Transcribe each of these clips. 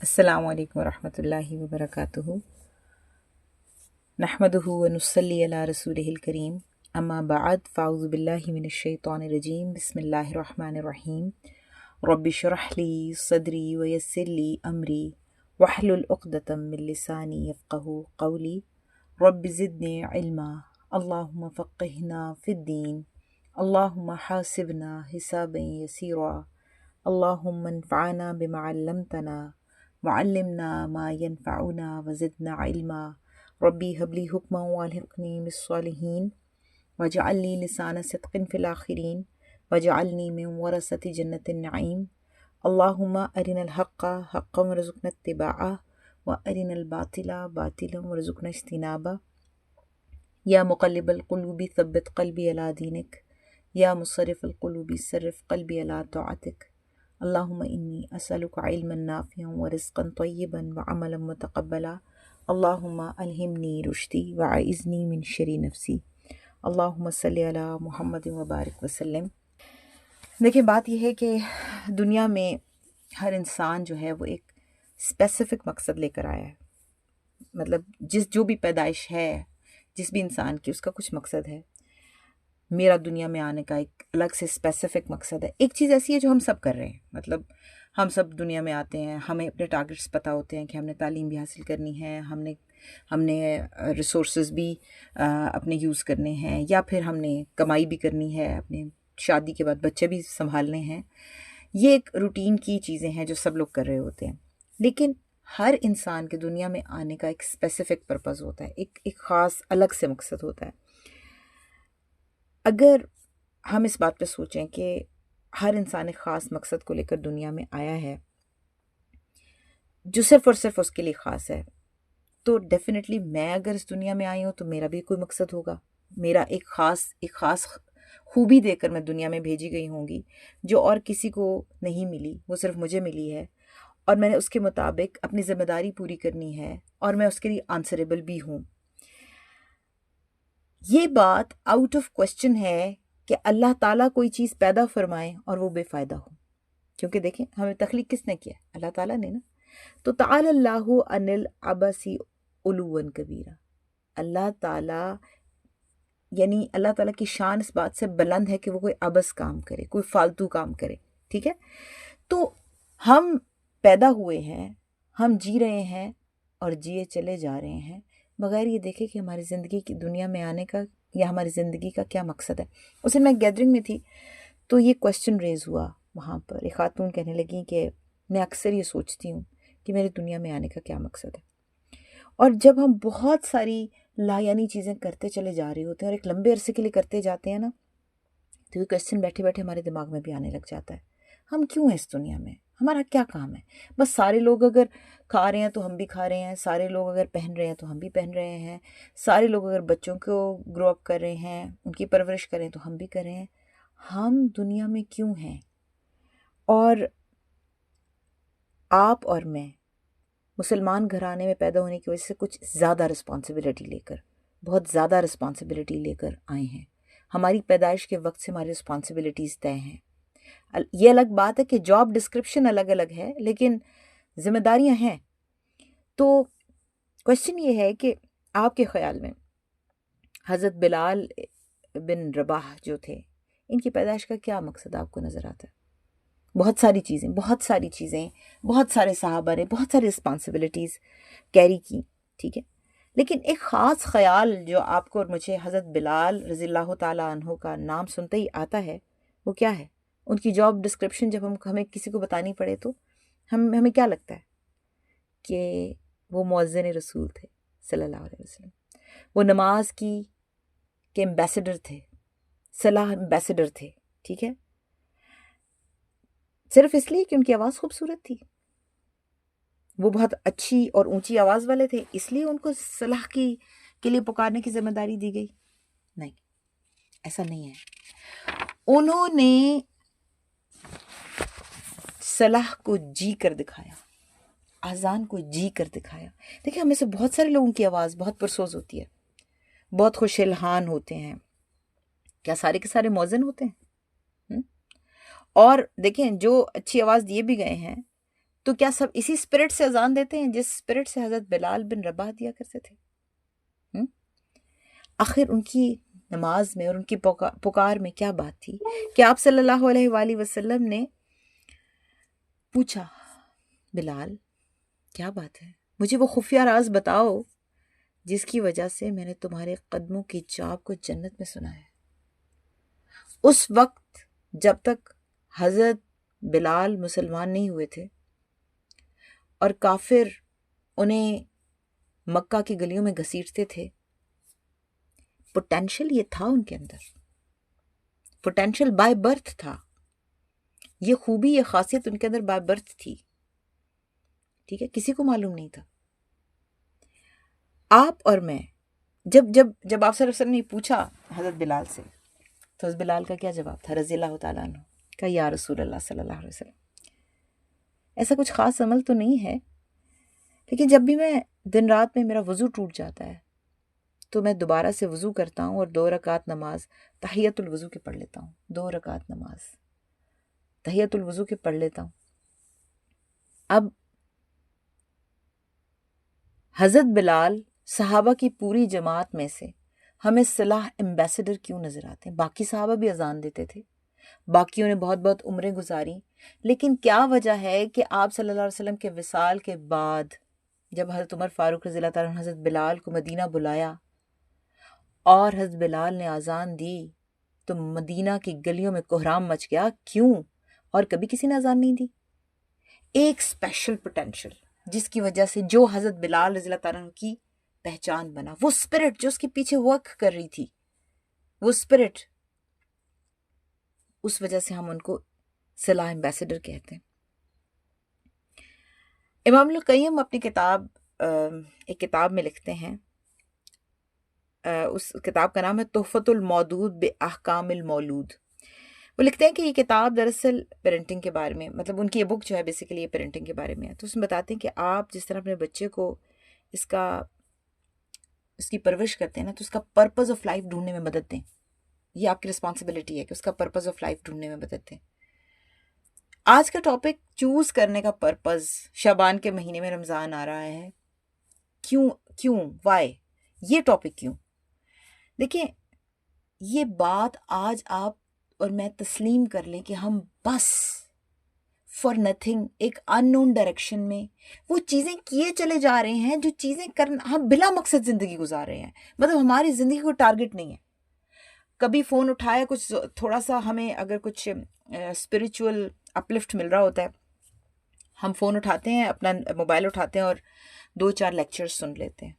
السلام علیکم ورحمۃ اللہ وبرکاتہ۔ نحمدہ ونصلی علی رسولہ الکریم، اما بعد فاعوذ باللہ من الشیطان الرجیم، بسم اللہ الرحمن الرحیم۔ رب اشرح لی صدری ویسر لی امری واحلل عقدۃ من لسانی یفقہوا قولی۔ رب زدنی علما، اللہم فقہنا فی الدین، اللہم حاسبنا حسابا یسیرا، اللہم انفعنا بما علمتنا وعلمنا ما ينفعنا وزدنا علما۔ ربی هب لی حکما والحقنی بالصالحین واجعل لی لسان صدق فی الآخرین واجعلنی من ورثة جنة النعیم۔ اللہم ارنا الحق حقا وارزقنا اتباعہ وارنا الباطل باطلا وارزقنا اجتنابہ۔ یا مقلب القلوب ثبت قلبی علی دینک، یا مصرف القلوب صرف قلبی علی طاعتک۔ اللہم انی اسألک علما نافعا ورزقا طیبا وعملا متقبلا۔ اللہم الہمنی رشدی واعذنی من شر نفسی۔ اللہم صلی علی محمد وبارک وسلم۔ دیکھیں، بات یہ ہے کہ دنیا میں ہر انسان جو ہے وہ ایک اسپیسیفک مقصد لے کر آیا ہے۔ مطلب جو بھی پیدائش ہے جس بھی انسان کی، اس کا کچھ مقصد ہے۔ میرا دنیا میں آنے کا ایک الگ سے اسپیسیفک مقصد ہے۔ ایک چیز ایسی ہے جو ہم سب کر رہے ہیں، مطلب ہم سب دنیا میں آتے ہیں، ہمیں اپنے ٹارگٹس پتہ ہوتے ہیں کہ ہم نے تعلیم بھی حاصل کرنی ہے، ہم نے ریسورسز بھی اپنے یوز کرنے ہیں، یا پھر ہم نے کمائی بھی کرنی ہے، اپنے شادی کے بعد بچے بھی سنبھالنے ہیں۔ یہ ایک روٹین کی چیزیں ہیں جو سب لوگ کر رہے ہوتے ہیں، لیکن ہر انسان کے دنیا میں آنے کا ایک اسپیسیفک پرپز ہوتا ہے، ایک خاص الگ سے مقصد ہوتا ہے۔ اگر ہم اس بات پہ سوچیں کہ ہر انسان ایک خاص مقصد کو لے کر دنیا میں آیا ہے جو صرف اور صرف اس کے لیے خاص ہے، تو ڈیفینیٹلی میں اگر اس دنیا میں آئی ہوں تو میرا بھی کوئی مقصد ہوگا، میرا ایک خاص خوبی دے کر میں دنیا میں بھیجی گئی ہوں گی جو اور کسی کو نہیں ملی، وہ صرف مجھے ملی ہے، اور میں نے اس کے مطابق اپنی ذمہ داری پوری کرنی ہے، اور میں اس کے لیے آنسریبل بھی ہوں۔ یہ بات آؤٹ آف کوشچن ہے کہ اللہ تعالیٰ کوئی چیز پیدا فرمائے اور وہ بے فائدہ ہو، کیونکہ دیکھیں ہمیں تخلیق کس نے کیا؟ اللہ تعالیٰ نے نا۔ تو تعالی اللہ عن العبث علوا کبیرہ، اللہ تعالیٰ یعنی اللہ تعالیٰ کی شان اس بات سے بلند ہے کہ وہ کوئی عبث کام کرے، کوئی فالتو کام کرے، ٹھیک ہے؟ تو ہم پیدا ہوئے ہیں، ہم جی رہے ہیں اور جیے چلے جا رہے ہیں بغیر یہ دیکھے کہ ہماری زندگی کی دنیا میں آنے کا یا ہماری زندگی کا کیا مقصد ہے۔ اس دن میں گیدرنگ میں تھی تو یہ کوشچن ریز ہوا وہاں پر، ایک خاتون کہنے لگی کہ میں اکثر یہ سوچتی ہوں کہ میری دنیا میں آنے کا کیا مقصد ہے۔ اور جب ہم بہت ساری لایعنی چیزیں کرتے چلے جا رہے ہوتے ہیں اور ایک لمبے عرصے کے لیے کرتے جاتے ہیں نا، تو یہ کوشچن بیٹھے بیٹھے ہمارے دماغ میں بھی آنے لگ جاتا ہے، ہم کیوں ہیں اس دنیا میں؟ ہمارا کیا کام ہے؟ بس سارے لوگ اگر کھا رہے ہیں تو ہم بھی کھا رہے ہیں، سارے لوگ اگر پہن رہے ہیں تو ہم بھی پہن رہے ہیں، سارے لوگ اگر بچوں کو گرو اپ کر رہے ہیں، ان کی پرورش کریں تو ہم بھی کر رہے ہیں، ہم دنیا میں کیوں ہیں؟ اور آپ اور میں مسلمان گھرانے میں پیدا ہونے کی وجہ سے کچھ زیادہ رسپانسبلٹی لے کر، بہت زیادہ رسپانسبلٹی لے کر آئے ہیں۔ ہماری پیدائش کے وقت سے ہماری رسپانسبلٹیز طے ہیں۔ یہ الگ بات ہے کہ جاب ڈسکرپشن الگ الگ ہے، لیکن ذمہ داریاں ہیں۔ تو کوشچن یہ ہے کہ آپ کے خیال میں حضرت بلال بن رباح جو تھے، ان کی پیدائش کا کیا مقصد آپ کو نظر آتا ہے؟ بہت ساری چیزیں، بہت سارے صحابہ نے بہت ساری رسپانسبلٹیز کیری کی، ٹھیک ہے، لیکن ایک خاص خیال جو آپ کو اور مجھے حضرت بلال رضی اللہ تعالیٰ عنہ کا نام سنتے ہی آتا ہے، وہ کیا ہے؟ ان کی جاب ڈسکرپشن جب ہمیں کسی کو بتانی پڑے تو ہمیں کیا لگتا ہے؟ کہ وہ مؤذن رسول تھے صلی اللہ علیہ وسلم، وہ نماز کے ایمبیسڈر تھے، صلاح ایمبیسڈر تھے، ٹھیک ہے، صرف اس لیے کہ ان کی آواز خوبصورت تھی، وہ بہت اچھی اور اونچی آواز والے تھے، اس لیے ان کو صلاح کے لیے پکارنے کی ذمہ داری دی گئی؟ نہیں، ایسا نہیں ہے۔ انہوں نے صلاح کو جی کر دکھایا، اذان کو جی کر دکھایا۔ دیکھیں، ہمیں سے بہت سارے لوگوں کی آواز بہت پرسوز ہوتی ہے، بہت خوش الحان ہوتے ہیں، کیا سارے کے سارے مؤذن ہوتے ہیں؟ اور دیکھیں، جو اچھی آواز دیے بھی گئے ہیں تو کیا سب اسی اسپرٹ سے اذان دیتے ہیں جس اسپرٹ سے حضرت بلال بن رباح دیا کرتے تھے؟ آخر ان کی نماز میں اور ان کی پکار میں کیا بات تھی کہ آپ صلی اللہ علیہ وآلہ وسلم نے پوچھا، بلال کیا بات ہے، مجھے وہ خفیہ راز بتاؤ جس کی وجہ سے میں نے تمہارے قدموں کی چاپ کو جنت میں سنا ہے۔ اس وقت جب تک حضرت بلال مسلمان نہیں ہوئے تھے اور کافر انہیں مکہ کی گلیوں میں گھسیٹتے تھے، پوٹینشل یہ تھا ان کے اندر، پوٹینشل بائی برتھ تھا، یہ خوبی یہ خاصیت ان کے اندر بائی برتھ تھی، ٹھیک ہے، کسی کو معلوم نہیں تھا۔ آپ اور میں جب جب جب آپ صلی اللہ علیہ وسلم نے پوچھا حضرت بلال سے، تو حضرت بلال کا کیا جواب تھا رضی اللہ تعالیٰ عنہ کا؟ یا رسول اللہ صلی اللہ علیہ وسلم، ایسا کچھ خاص عمل تو نہیں ہے، لیکن جب بھی میں دن رات میں میرا وضو ٹوٹ جاتا ہے تو میں دوبارہ سے وضو کرتا ہوں اور 2 رکعت نماز تحیۃ الوضو کی پڑھ لیتا ہوں، 2 رکعت نماز تحیۃ الوضو کی پڑھ لیتا ہوں۔ اب حضرت بلال صحابہ کی پوری جماعت میں سے ہمیں صلاح ایمبیسڈر کیوں نظر آتے ہیں؟ باقی صحابہ بھی اذان دیتے تھے، باقیوں نے بہت بہت عمریں گزاری، لیکن کیا وجہ ہے کہ آپ صلی اللہ علیہ وسلم کے وصال کے بعد جب حضرت عمر فاروق رضی اللہ تعالیٰ عنہ حضرت بلال کو مدینہ بلایا اور حضرت بلال نے اذان دی تو مدینہ کی گلیوں میں کوہرام مچ گیا؟ کیوں؟ اور کبھی کسی نے اذان نہیں دی؟ ایک اسپیشل پوٹینشل جس کی وجہ سے جو حضرت بلال رضی اللہ تعالیٰ عنہ کی پہچان بنا، وہ اسپرٹ جو اس کے پیچھے ورک کر رہی تھی، وہ اسپرٹ، اس وجہ سے ہم ان کو صلاح ایمبیسڈر کہتے ہیں۔ امام القیم اپنی ایک کتاب میں لکھتے ہیں، اس کتاب کا نام ہے تحفۃ المودود باحکام المولود۔ وہ لکھتے ہیں کہ یہ کتاب دراصل پیرنٹنگ کے بارے میں، مطلب ان کی یہ بک جو ہے بیسیکلی یہ پیرنٹنگ کے بارے میں ہے۔ تو اس میں بتاتے ہیں کہ آپ جس طرح اپنے بچے کو اس کی پرورش کرتے ہیں نا، تو اس کا پرپز آف لائف ڈھونڈنے میں مدد دیں۔ یہ آپ کی رسپانسبلٹی ہے کہ اس کا پرپز آف لائف ڈھونڈنے میں مدد دیں۔ آج کا ٹاپک چوز کرنے کا پرپز، شعبان کے مہینے میں رمضان آ رہا ہے، کیوں وائی، یہ ٹاپک کیوں؟ دیکھیں، یہ بات آج آپ اور میں تسلیم کر لیں کہ ہم بس فار نتھنگ ایک ان نون ڈائریکشن میں وہ چیزیں کیے چلے جا رہے ہیں جو چیزیں کرنا، ہم بلا مقصد زندگی گزار رہے ہیں، مطلب ہماری زندگی کو ٹارگٹ نہیں ہے۔ کبھی فون اٹھایا، کچھ تھوڑا سا ہمیں اگر کچھ اسپریچول اپلفٹ مل رہا ہوتا ہے، ہم فون اٹھاتے ہیں، اپنا موبائل اٹھاتے ہیں اور 2-4 لیکچرز سن لیتے ہیں،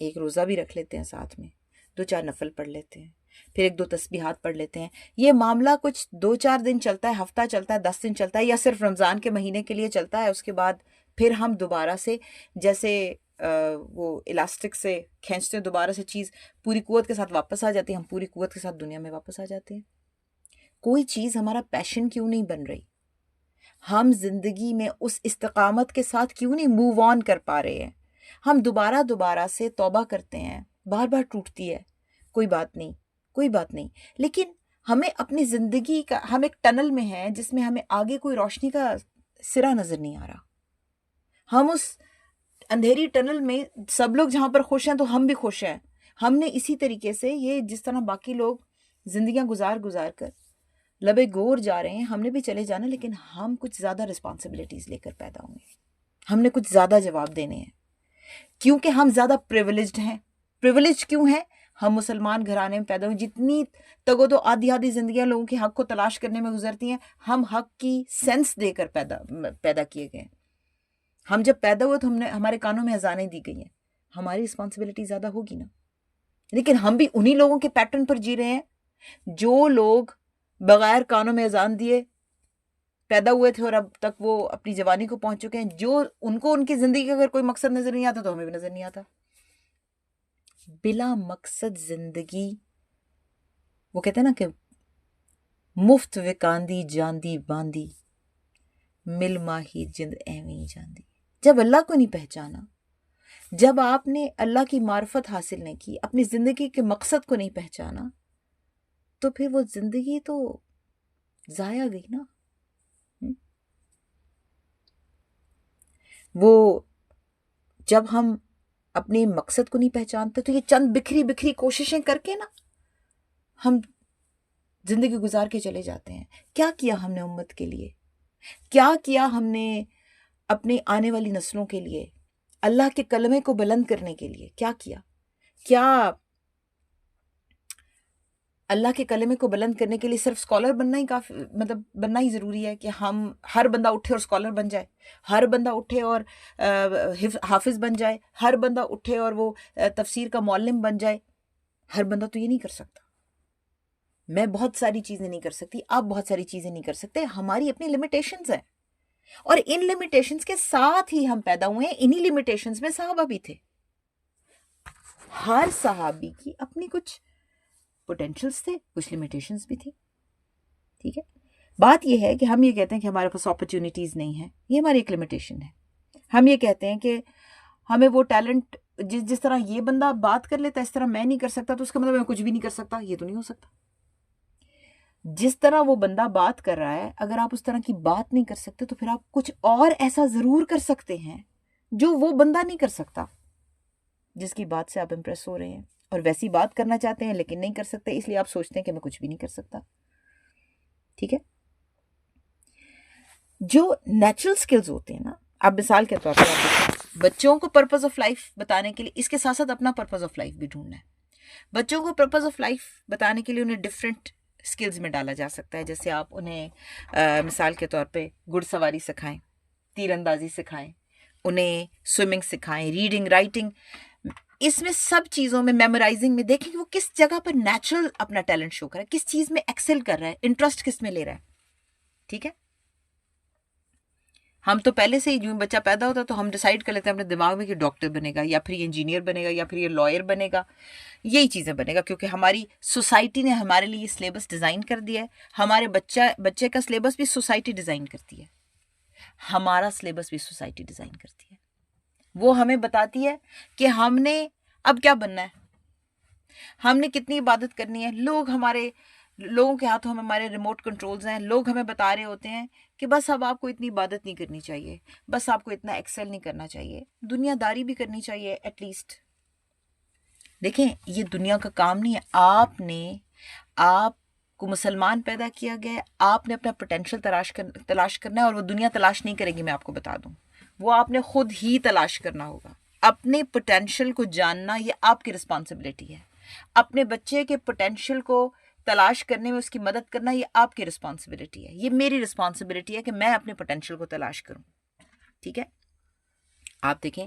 ایک روزہ بھی رکھ لیتے ہیں ساتھ میں، 2-4 نفل پڑھ لیتے ہیں، پھر 1-2 تسبیحات پڑھ لیتے ہیں۔ یہ معاملہ کچھ 2-4 دن چلتا ہے، ہفتہ چلتا ہے، 10 دن چلتا ہے، یا صرف رمضان کے مہینے کے لیے چلتا ہے۔ اس کے بعد پھر ہم دوبارہ سے جیسے وہ الاسٹک سے کھینچتے ہیں، دوبارہ سے چیز پوری قوت کے ساتھ واپس آ جاتی ہے، ہم پوری قوت کے ساتھ دنیا میں واپس آ جاتے ہیں۔ کوئی چیز ہمارا پیشن کیوں نہیں بن رہی؟ ہم زندگی میں اس استقامت کے ساتھ کیوں نہیں موو آن کر پا رہے ہیں؟ ہم دوبارہ سے توبہ کرتے ہیں، بار بار ٹوٹتی ہے، کوئی بات نہیں، لیکن ہمیں اپنی زندگی کا، ہم ایک ٹنل میں ہیں جس میں ہمیں آگے کوئی روشنی کا سرا نظر نہیں آ رہا۔ ہم اس اندھیری ٹنل میں، سب لوگ جہاں پر خوش ہیں تو ہم بھی خوش ہیں۔ ہم نے اسی طریقے سے، یہ جس طرح باقی لوگ زندگیاں گزار کر لبے گور جا رہے ہیں، ہم نے بھی چلے جانا، لیکن ہم کچھ زیادہ رسپانسبلٹیز لے کر پیدا ہوں گے، ہم نے کچھ زیادہ جواب دینے ہیں، کیونکہ ہم زیادہ پریویلیجڈ ہیں۔ پریویلیج کیوں ہیں؟ ہم مسلمان گھرانے میں پیدا ہوئے، جتنی تگو تو آدھی زندگیاں لوگوں کے حق کو تلاش کرنے میں گزرتی ہیں، ہم حق کی سینس دے کر پیدا کیے گئے۔ ہم جب پیدا ہوئے تو ہمارے کانوں میں اذانیں دی گئی ہیں، ہماری رسپانسبلٹی زیادہ ہوگی نا۔ لیکن ہم بھی انہی لوگوں کے پیٹرن پر جی رہے ہیں جو لوگ بغیر کانوں میں اذان دیے پیدا ہوئے تھے اور اب تک وہ اپنی جوانی کو پہنچ چکے ہیں، جو ان کو ان کی زندگی کا اگر کوئی مقصد نظر نہیں آتا تو ہمیں بھی نظر نہیں آتا۔ بلا مقصد زندگی، وہ کہتے ہیں نا کہ مفت وکاندی جاندی باندی، مل ماہی جند ایویں جاندی۔ جب اللہ کو نہیں پہچانا، جب آپ نے اللہ کی معرفت حاصل نہیں کی، اپنی زندگی کے مقصد کو نہیں پہچانا، تو پھر وہ زندگی تو ضائع گئی نا۔ وہ جب ہم اپنے مقصد کو نہیں پہچانتے تو یہ چند بکھری بکھری کوششیں کر کے نا ہم زندگی گزار کے چلے جاتے ہیں. کیا کیا ہم نے امت کے لیے؟ کیا کیا ہم نے اپنے آنے والی نسلوں کے لیے، اللہ کے کلمے کو بلند کرنے کے لیے کیا کیا؟ کیا اللہ کے کلمے کو بلند کرنے کے لیے صرف اسکالر بننا ہی کافی، مطلب بننا ہی ضروری ہے کہ ہم ہر بندہ اٹھے اور اسکالر بن جائے، ہر بندہ اٹھے اور حافظ بن جائے، ہر بندہ اٹھے اور وہ تفسیر کا معلم بن جائے؟ ہر بندہ تو یہ نہیں کر سکتا. میں بہت ساری چیزیں نہیں کر سکتی، آپ بہت ساری چیزیں نہیں کر سکتے. ہماری اپنی لمیٹیشنز ہیں، اور ان لمیٹیشنز کے ساتھ ہی ہم پیدا ہوئے ہیں. انہی لمیٹیشنز میں صحابہ بھی تھے. ہر صحابی کی اپنی کچھ پوٹینشلز تھے، کچھ لمیٹیشنز بھی تھی. ٹھیک ہے، بات یہ ہے کہ ہم یہ کہتے ہیں کہ ہمارے پاس اپرچونیٹیز نہیں ہیں، یہ ہماری ایک لمیٹیشن ہے. ہم یہ کہتے ہیں کہ ہمیں وہ ٹیلنٹ جس طرح یہ بندہ بات کر لیتا ہے اس طرح میں نہیں کر سکتا، تو اس کا مطلب میں کچھ بھی نہیں کر سکتا. یہ تو نہیں ہو سکتا. جس طرح وہ بندہ بات کر رہا ہے اگر آپ اس طرح کی بات نہیں کر سکتے تو پھر آپ کچھ اور ایسا ضرور کر سکتے ہیں جو وہ بندہ نہیں کر سکتا، جس کی بات سے آپ امپریس ہو رہے ہیں اور ویسی بات کرنا چاہتے ہیں لیکن نہیں کر سکتے، اس لیے آپ سوچتے ہیں کہ میں کچھ بھی نہیں کر سکتا. ٹھیک ہے، جو نیچرل سکلز ہوتے ہیں نا، آپ مثال کے طور پر آپ دیکھیں بچوں کو پرپز آف لائف بتانے کے لیے اس کے ساتھ ساتھ اپنا پرپز آف لائف بھی ڈھونڈنا ہے. بچوں کو پرپز آف لائف بتانے کے لیے انہیں ڈفرینٹ سکلز میں ڈالا جا سکتا ہے. جیسے آپ انہیں مثال کے طور پہ گھڑ سواری سکھائیں، تیر اندازی سکھائیں، انہیں سوئمنگ سکھائیں، ریڈنگ، رائٹنگ. اس میں سب چیزوں میں، میمورائزنگ میں دیکھیں کہ وہ کس جگہ پر نیچرل اپنا ٹیلنٹ شو کر رہا ہے، کس چیز میں ایکسل کر رہا ہے، انٹرسٹ کس میں لے رہا ہے. ٹھیک ہے، ہم تو پہلے سے ہی جو بچہ پیدا ہوتا ہے تو ہم ڈیسائیڈ کر لیتے ہیں اپنے دماغ میں کہ ڈاکٹر بنے گا یا پھر یہ انجینئر بنے گا یا پھر یہ لائر بنے گا، یہی چیزیں بنے گا، کیونکہ ہماری سوسائٹی نے ہمارے لیے یہ سلیبس ڈیزائن کر دیا ہے. ہمارے بچے کا سلیبس بھی سوسائٹی ڈیزائن کرتی ہے، ہمارا سلیبس بھی سوسائٹی ڈیزائن کرتی ہے. وہ ہمیں بتاتی ہے کہ ہم نے اب کیا بننا ہے، ہم نے کتنی عبادت کرنی ہے. لوگوں کے ہاتھوں میں ہمارے ریموٹ کنٹرولز ہیں. لوگ ہمیں بتا رہے ہوتے ہیں کہ بس اب آپ کو اتنی عبادت نہیں کرنی چاہیے، بس آپ کو اتنا ایکسل نہیں کرنا چاہیے، دنیا داری بھی کرنی چاہیے ایٹ لیسٹ. دیکھیں یہ دنیا کا کام نہیں ہے. آپ کو مسلمان پیدا کیا گیا ہے، آپ نے اپنا پوٹینشیل تلاش کرنا ہے، اور وہ دنیا تلاش نہیں کرے گی. میں آپ کو بتا دوں وہ آپ نے خود ہی تلاش کرنا ہوگا. اپنے پوٹینشیل کو جاننا یہ آپ کی رسپانسبلٹی ہے. اپنے بچے کے پوٹینشیل کو تلاش کرنے میں اس کی مدد کرنا یہ آپ کی رسپانسبلٹی ہے. یہ میری رسپانسبلٹی ہے کہ میں اپنے پوٹینشیل کو تلاش کروں. ٹھیک ہے، آپ دیکھیں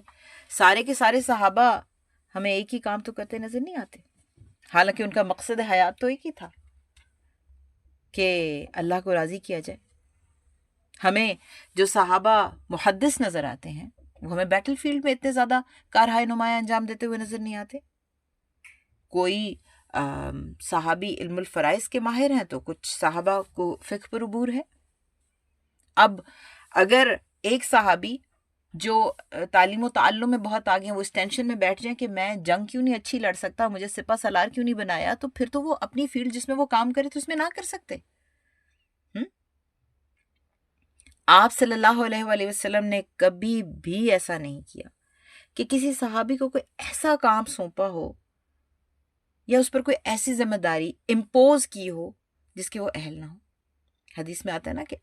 سارے کے سارے صحابہ ہمیں ایک ہی کام تو کرتے نظر نہیں آتے، حالانکہ ان کا مقصد حیات تو ایک ہی تھا کہ اللہ کو راضی کیا جائے. ہمیں جو صحابہ محدث نظر آتے ہیں وہ ہمیں بیٹل فیلڈ میں اتنے زیادہ کارہائے نمایاں انجام دیتے ہوئے نظر نہیں آتے. کوئی صحابی علم الفرائض کے ماہر ہیں تو کچھ صحابہ کو فقہ پر عبور ہے. اب اگر ایک صحابی جو تعلیم و تعلم میں بہت آگے ہیں وہ اس ٹینشن میں بیٹھ جائیں کہ میں جنگ کیوں نہیں اچھی لڑ سکتا، مجھے سپہ سالار کیوں نہیں بنایا، تو پھر تو وہ اپنی فیلڈ جس میں وہ کام کرے تو اس میں نہ کر سکتے. آپ صلی اللہ علیہ وآلہ وسلم نے کبھی بھی ایسا نہیں کیا کہ کسی صحابی کو کوئی ایسا کام سونپا ہو یا اس پر کوئی ایسی ذمہ داری امپوز کی ہو جس کے وہ اہل نہ ہو. حدیث میں آتا ہے نا کہ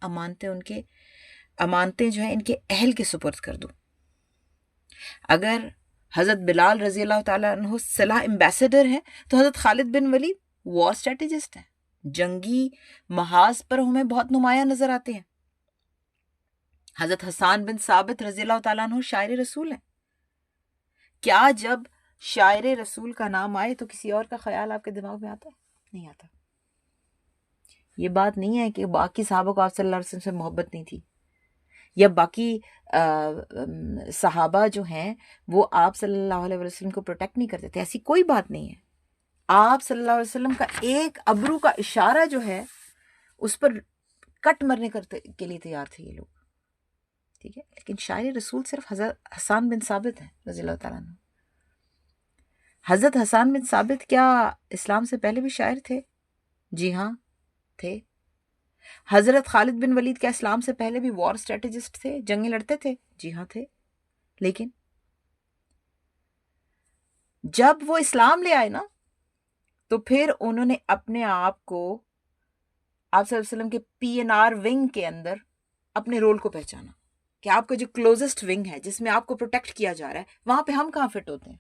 امانتیں جو ہیں ان کے اہل کے سپرد کر دو. اگر حضرت بلال رضی اللہ تعالیٰ عنہ صلاح ایمبیسڈر ہیں تو حضرت خالد بن ولید وار اسٹریٹجسٹ ہیں، جنگی محاذ پر ہمیں بہت نمایاں نظر آتے ہیں. حضرت حسان بن ثابت رضی اللہ تعالیٰ عنہ شاعر رسول ہیں. کیا جب شاعر رسول کا نام آئے تو کسی اور کا خیال آپ کے دماغ میں آتا ہے؟ نہیں آتا. یہ بات نہیں ہے کہ باقی صحابہ کو آپ صلی اللہ علیہ وسلم سے محبت نہیں تھی یا باقی صحابہ جو ہیں وہ آپ صلی اللہ علیہ وسلم کو پروٹیکٹ نہیں کرتے تھے، ایسی کوئی بات نہیں ہے. آپ صلی اللہ علیہ وسلم کا ایک ابرو کا اشارہ جو ہے اس پر کٹ مرنے کے لیے تیار تھے یہ لوگ. ٹھیک ہے، لیکن شاعر رسول صرف حضرت حسان بن ثابت ہیں رضی اللہ تعالیٰ عنہ. حضرت حسان بن ثابت کیا اسلام سے پہلے بھی شاعر تھے؟ جی ہاں تھے. حضرت خالد بن ولید کیا اسلام سے پہلے بھی وار اسٹریٹجسٹ تھے، جنگیں لڑتے تھے؟ جی ہاں تھے. لیکن جب وہ اسلام لے آئے نا تو پھر انہوں نے اپنے آپ کو آپ صلی اللہ علیہ وسلم کے PNR ونگ کے اندر اپنے رول کو پہچانا کہ آپ کا جو کلوزسٹ ونگ ہے جس میں آپ کو پروٹیکٹ کیا جا رہا ہے وہاں پہ ہم کہاں فٹ ہوتے ہیں.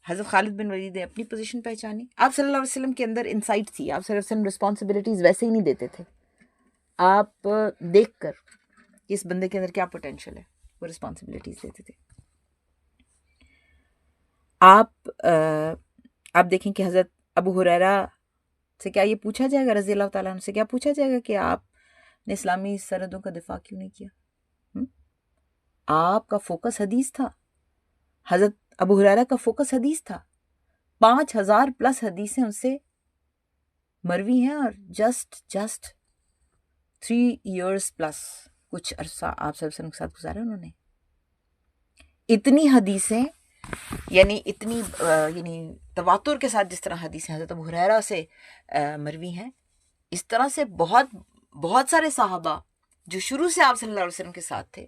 حضرت خالد بن ولید نے اپنی پوزیشن پہچانی. آپ صلی اللہ علیہ وسلم کے اندر انسائٹ تھی. آپ صلی اللہ علیہ وسلم رسپانسبلٹیز ویسے ہی نہیں دیتے تھے. آپ دیکھ کر کہ اس بندے کے اندر کیا پوٹینشیل ہے وہ رسپانسبلٹیز دیتے تھے. آپ دیکھیں کہ حضرت ابو ہریرہ سے کیا یہ پوچھا جائے گا، رضی اللہ تعالیٰ عنہ سے کیا پوچھا جائے گا کہ آپ نے اسلامی سرحدوں کا دفاع کیوں نہیں کیا؟ آپ کا فوکس حدیث تھا. حضرت ابو ہریرہ کا فوکس حدیث تھا. 5000+ حدیثیں ان سے مروی ہیں اور جسٹ 3 years+ کچھ عرصہ آپ صلی اللہ علیہ وسلم کے ساتھ گزارا انہوں نے. اتنی حدیثیں یعنی تواتر کے ساتھ جس طرح حدیثیں حضرت ابو ہریرہ سے مروی ہیں، اس طرح سے بہت سارے صحابہ جو شروع سے آپ صلی اللہ علیہ وسلم کے ساتھ تھے،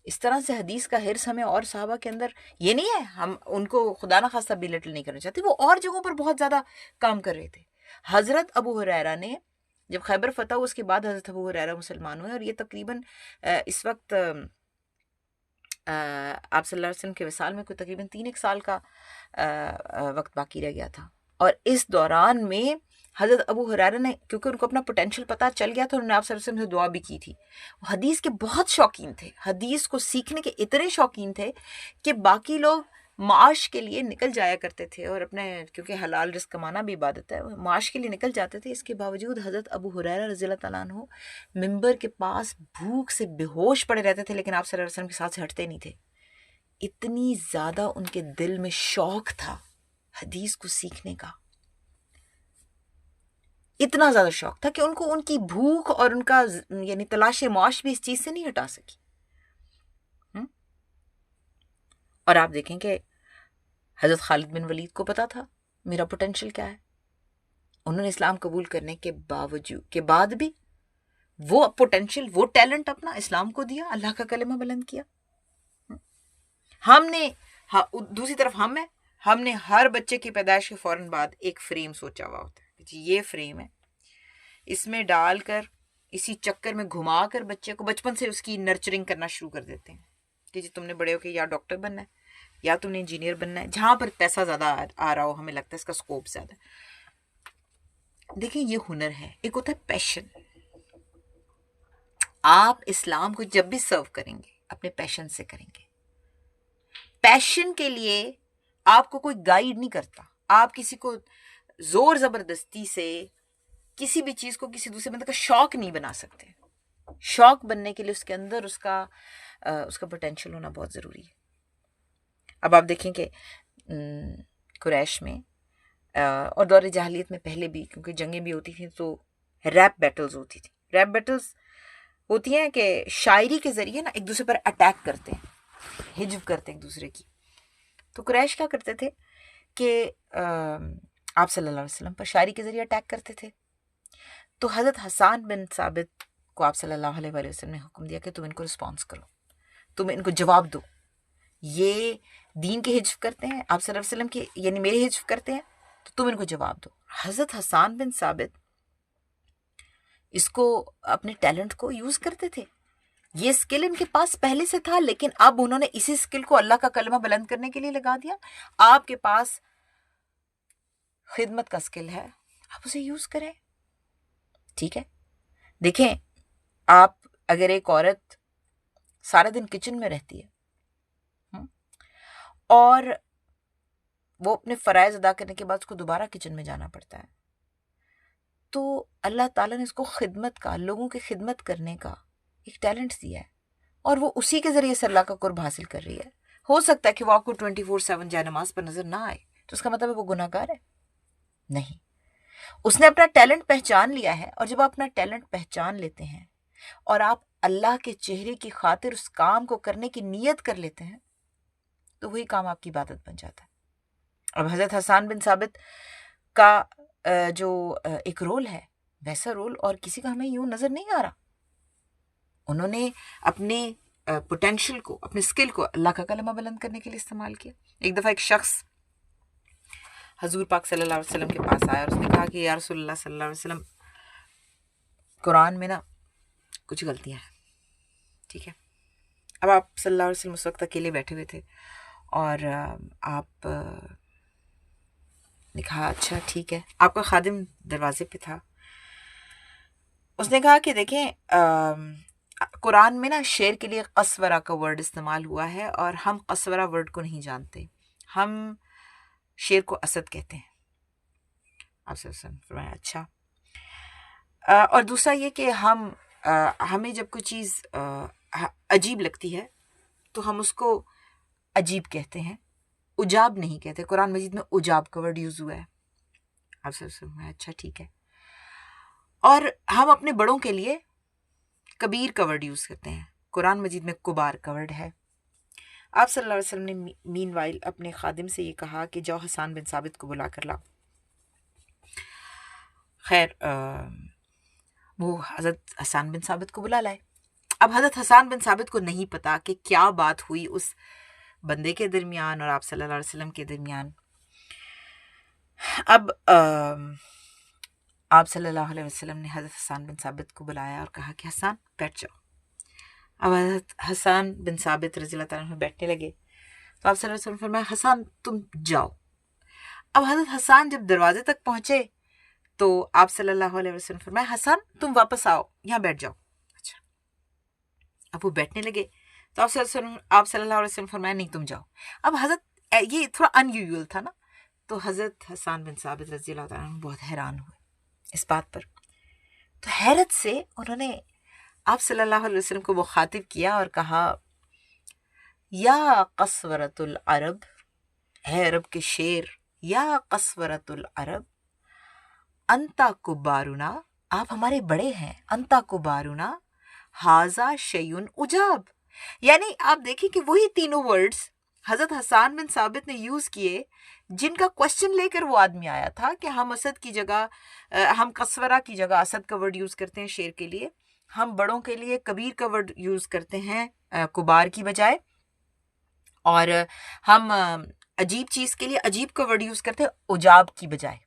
اس طرح سے حدیث کا حرص ہمیں اور صحابہ کے اندر یہ نہیں ہے. ہم ان کو خدا نہ خواستہ بیلٹل نہیں کرنا چاہتے، وہ اور جگہوں پر بہت زیادہ کام کر رہے تھے. حضرت ابو ہریرہ نے جب خیبر فتح ہوا اس کے بعد حضرت ابو ہریرہ مسلمان ہوئے، اور یہ تقریباً اس وقت آپ صلی اللہ علیہ وسلم کے وصال میں کوئی تقریباً 3 سال کا وقت باقی رہ گیا تھا. اور اس دوران میں حضرت ابو ہریرہ نے، کیونکہ ان کو اپنا پوٹینشیل پتہ چل گیا تھا، انہوں نے آپ صلی اللہ علیہ وسلم سے دعا بھی کی تھی. وہ حدیث کے بہت شوقین تھے، حدیث کو سیکھنے کے اتنے شوقین تھے کہ باقی لوگ معاش کے لیے نکل جایا کرتے تھے، اور اپنے کیونکہ حلال رزق کمانا بھی عبادت ہے، معاش کے لیے نکل جاتے تھے. اس کے باوجود حضرت ابو ہریرہ رضی اللہ تعالیٰ عنہ ممبر کے پاس بھوک سے بے ہوش پڑے رہتے تھے، لیکن آپ صلی اللہ علیہ وسلم کے ساتھ سے ہٹتے نہیں تھے. اتنی زیادہ ان کے دل میں شوق تھا حدیث کو سیکھنے کا، اتنا زیادہ شوق تھا کہ ان کو ان کی بھوک اور ان کا یعنی تلاش معاش بھی اس چیز سے نہیں ہٹا سکی. اور آپ دیکھیں کہ حضرت خالد بن ولید کو پتا تھا میرا پوٹینشیل کیا ہے. انہوں نے اسلام قبول کرنے کے بعد بھی وہ پوٹینشیل، وہ ٹیلنٹ اپنا اسلام کو دیا، اللہ کا کلمہ بلند کیا. ہم نے دوسری طرف ہم نے ہر بچے کی پیدائش کے فوراً بعد ایک فریم سوچا ہوا ہوتا ہے، جی یہ فریم ہے، اس میں ڈال کر اسی چکر میں گھما کر بچے کو بچپن سے اس کی نرچرنگ کرنا شروع کر دیتے ہیں کہ جی تم نے بڑے ہو کے یا ڈاکٹر بننا ہے یا تم نے انجینئر بننا ہے، جہاں پر پیسہ زیادہ آ رہا ہو، ہمیں لگتا ہے اس کا سکوپ زیادہ ہے. دیکھیں یہ ہنر ہے، ایک ہوتا ہے پیشن. آپ اسلام کو جب بھی سرو کریں گے اپنے پیشن سے کریں گے. پیشن کے لیے آپ کو کوئی گائیڈ نہیں کرتا. آپ کسی کو زور زبردستی سے کسی بھی چیز کو کسی دوسرے بندے کا شوق نہیں بنا سکتے. شوق بننے کے لیے اس کے اندر اس کا پوٹینشیل ہونا بہت ضروری ہے. اب آپ دیکھیں کہ قریش میں اور دور جاہلیت میں پہلے بھی، کیونکہ جنگیں بھی ہوتی تھیں تو ریپ بیٹلز ہوتی تھی. ریپ بیٹلز ہوتی ہیں کہ شاعری کے ذریعے نا ایک دوسرے پر اٹیک کرتے ہیں، ہجو کرتے ہیں ایک دوسرے کی. تو قریش کیا کرتے تھے کہ آپ صلی اللہ علیہ وسلم پر شاعری کے ذریعے اٹیک کرتے تھے. تو حضرت حسان بن ثابت کو آپ صلی اللہ علیہ وسلم نے حکم دیا کہ تم ان کو رسپانس کرو، تم ان کو جواب دو. یہ دین کے حجف کرتے ہیں، آپ صلی اللہ علیہ وسلم کے یعنی میرے حجف کرتے ہیں، تو تم ان کو جواب دو. حضرت حسان بن ثابت اس کو اپنے ٹیلنٹ کو یوز کرتے تھے. یہ اسکل ان کے پاس پہلے سے تھا، لیکن اب انہوں نے اسی اسکل کو اللہ کا کلمہ بلند کرنے کے لیے لگا دیا. آپ کے پاس خدمت کا اسکل ہے، آپ اسے یوز کریں. ٹھیک ہے، دیکھیں آپ اگر ایک عورت سارا دن کچن میں رہتی ہے اور وہ اپنے فرائض ادا کرنے کے بعد اس کو دوبارہ کچن میں جانا پڑتا ہے، تو اللہ تعالیٰ نے اس کو خدمت کا، لوگوں کی خدمت کرنے کا ایک ٹیلنٹ دیا ہے، اور وہ اسی کے ذریعے سے اللہ کا قرب حاصل کر رہی ہے. ہو سکتا ہے کہ وہ آپ کو 24/7 جائے نماز پر نظر نہ آئے، تو اس کا مطلب ہے وہ گناہ گار ہے؟ نہیں. اس نے اپنا ٹیلنٹ پہچان لیا ہے، اور جب آپ اپنا ٹیلنٹ پہچان لیتے ہیں اور آپ اللہ کے چہرے کی خاطر اس کام کو کرنے کی نیت کر لیتے ہیں، تو وہی کام آپ کی عبادت بن جاتا ہے. اب حضرت حسان بن ثابت کا جو ایک رول ہے، ویسا رول اور کسی کا ہمیں یوں نظر نہیں آ رہا. انہوں نے اپنے پوٹینشل کو، اپنے اسکل کو اللہ کا کلمہ بلند کرنے کے لیے استعمال کیا۔ ایک دفعہ ایک شخص حضور پاک صلی اللہ علیہ وسلم کے پاس آیا اور اس نے کہا کہ یا رسول اللہ صلی اللہ علیہ وسلم، قرآن میں نا کچھ غلطیاں ہیں، ٹھیک ہے۔ اب آپ صلی اللہ علیہ وسلم اس وقت اکیلے بیٹھے ہوئے تھے اور آپ نے کہا اچھا ٹھیک ہے۔ آپ کا خادم دروازے پہ تھا، اس نے کہا کہ دیکھیں قرآن میں نا شیر کے لیے قصورہ کا ورڈ استعمال ہوا ہے اور ہم قصورہ ورڈ کو نہیں جانتے، ہم شیر کو اسد کہتے ہیں۔ آپ صلی اللہ علیہ وسلم فرمایا اچھا۔ اور دوسرا یہ کہ ہمیں جب کوئی چیز عجیب لگتی ہے تو ہم اس کو عجیب کہتے ہیں، عجاب نہیں کہتے۔ قرآن مجید میں عجاب کا ورڈ یوز ہوا ہے۔ آپ صلی اللہ علیہ وسلم اچھا ٹھیک ہے۔ اور ہم اپنے بڑوں کے لیے کبیر کا ورڈ یوز کرتے ہیں، قرآن مجید میں کبار کا ورڈ ہے۔ آپ صلی اللہ علیہ وسلم نے مین وائل اپنے خادم سے یہ کہا کہ جاؤ حسان بن ثابت کو بلا کر لاؤ۔ خیر وہ حضرت حسان بن ثابت کو بلا لائے۔ اب حضرت حسان بن ثابت کو نہیں پتا کہ کیا بات ہوئی اس بندے کے درمیان اور آپ صلی اللہ علیہ وسلم کے درمیان۔ اب آپ صلی اللہ علیہ وسلم نے حضرت حسان بن ثابت کو بلایا اور کہا کہ حسان بیٹھ جاؤ۔ اب حضرت حسان بن ثابت رضی اللہ تعالیٰ عنہ بیٹھنے لگے تو آپ صلی اللہ علیہ وسلم فرمایا حسان تم جاؤ۔ اب حضرت حسان جب دروازے تک پہنچے تو آپ صلی اللہ علیہ وسلم فرمایا حسان تم واپس آؤ، یہاں بیٹھ جاؤ۔ اچھا، اب وہ بیٹھنے لگے تو آپ صلی اللہ علیہ وسلم فرمایا نہیں تم جاؤ۔ اب حضرت یہ تھوڑا ان یوزول تھا نا، تو حضرت حسان بن ثابت رضی اللہ تعالیٰ عنہ بہت حیران ہوئے اس بات پر۔ تو حیرت سے انہوں نے آپ صلی اللہ علیہ وسلم کو مخاطب کیا اور کہا یا قصورۃ العرب، ہے عرب کے شیر، یا قصورۃ العرب انتا کبارنا، آپ ہمارے بڑے ہیں، انتا کبارنا ھذا شیء عجاب۔ یعنی آپ دیکھیں کہ وہی تینوں ورڈز حضرت حسان بن ثابت نے یوز کیے جن کا کوشچن لے کر وہ آدمی آیا تھا کہ ہم اسد کی جگہ، ہم قصورہ کی جگہ اسد کا ورڈ یوز کرتے ہیں شیر کے لیے، ہم بڑوں کے لیے کبیر کا ورڈ یوز کرتے ہیں کبار کی بجائے، اور ہم عجیب چیز کے لیے عجیب کا ورڈ یوز کرتے ہیں عجاب کی بجائے۔